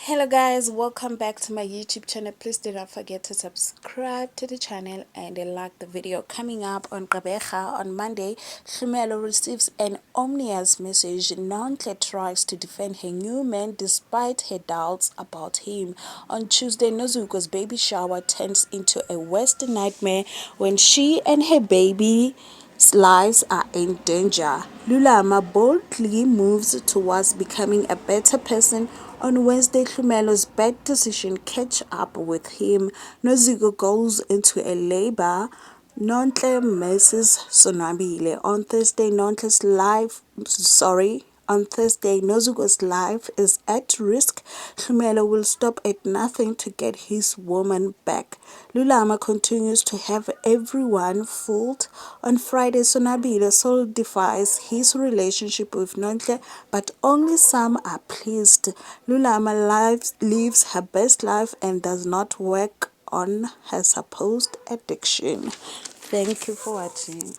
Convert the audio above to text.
Hello guys, welcome back to my YouTube channel. Please do not forget to subscribe to the channel and like the video. Coming up on Gqeberha on Monday, Hlumelo'S receives an ominous message. Nontle tries to defend her new man despite her doubts about him. On Tuesday, Nozuko's baby shower turns into a Western nightmare when she and her baby's lives are in danger. Lulama boldly moves towards becoming a better person. On Wednesday, Hlumelo'S bad decision catch up with him. Nozuko goes into a labor. Nontle misses Sonwabile. On Thursday, Nozuko's life is at risk. Hlumelo'S will stop at nothing to get his woman back. Lulama continues to have everyone fooled. On Friday, Sonwabile solidifies his relationship with Nontle, but only some are pleased. Lulama lives her best life and does not work on her supposed addiction. Thank you for watching.